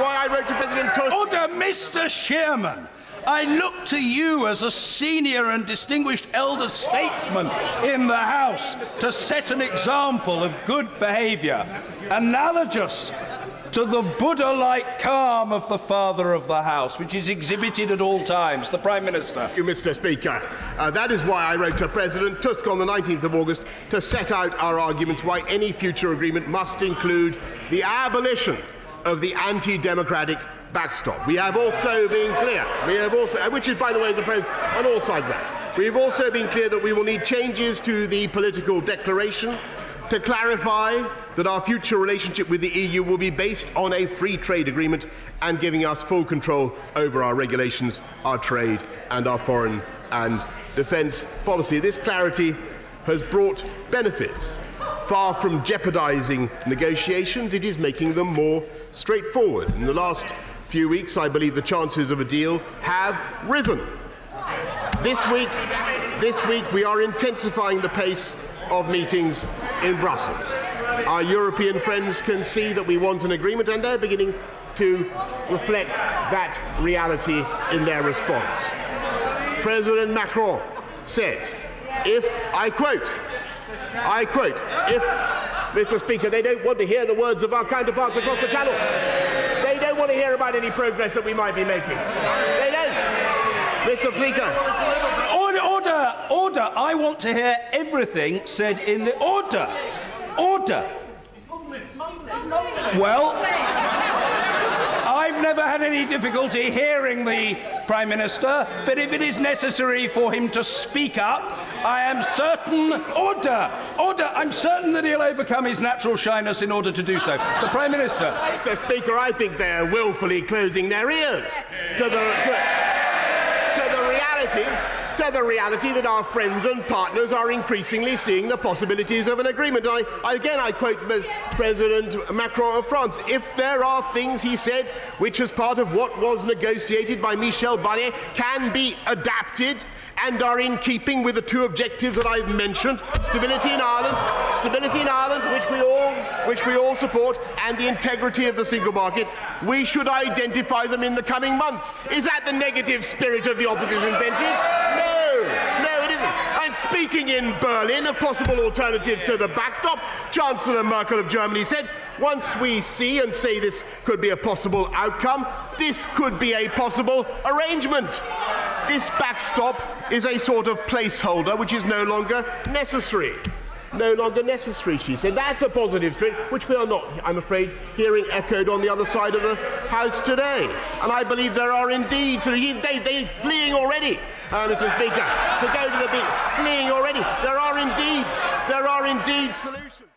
why I wrote to President Tusk. Order, Mr. Chairman. I look to you as a senior and distinguished elder statesman in the House to set an example of good behaviour, analogous to the Buddha-like calm of the Father of the House, which is exhibited at all times, the Prime Minister. Thank you, Mr. Speaker. That is why I wrote to President Tusk on the 19th of August to set out our arguments why any future agreement must include the abolition of the anti-democratic backstop. We have also been clear, which is, by the way, is opposed on all sides of that. We have also been clear that we will need changes to the political declaration to clarify that our future relationship with the EU will be based on a free trade agreement and giving us full control over our regulations, our trade and our foreign and defence policy. This clarity has brought benefits. Far from jeopardising negotiations, it is making them more straightforward. In the last few weeks, I believe the chances of a deal have risen. This week we are intensifying the pace of meetings in Brussels. Our European friends can see that we want an agreement, and they're beginning to reflect that reality in their response. President Macron said, I quote, if, Mr. Speaker, they don't want to hear the words of our counterparts across the Channel. They don't want to hear about any progress that we might be making. They don't. Mr. Speaker. Order. I want to hear everything said in the order. Well, I've never had any difficulty hearing the Prime Minister, but if it is necessary for him to speak up, I am certain... Order! I'm certain that he'll overcome his natural shyness in order to do so. The Prime Minister. Mr. Speaker, I think they're willfully closing their ears to the reality that our friends and partners are increasingly seeing the possibilities of an agreement. I quote President Macron of France. If there are things, he said, which as part of what was negotiated by Michel Barnier can be adapted and are in keeping with the two objectives that I've mentioned, stability in Ireland, which we all support, and the integrity of the single market, we should identify them in the coming months. Is that the negative spirit of the opposition benches? No, it isn't. And speaking in Berlin of possible alternatives to the backstop, Chancellor Merkel of Germany said, once we see and say this could be a possible outcome, this could be a possible arrangement. This backstop is a sort of placeholder which is no longer necessary. She said. That's a positive spirit, which we are not, I'm afraid, hearing echoed on the other side of the House today. And I believe there are indeed, they're fleeing already, Mr. Speaker, to go to the beach, fleeing already. There are indeed solutions.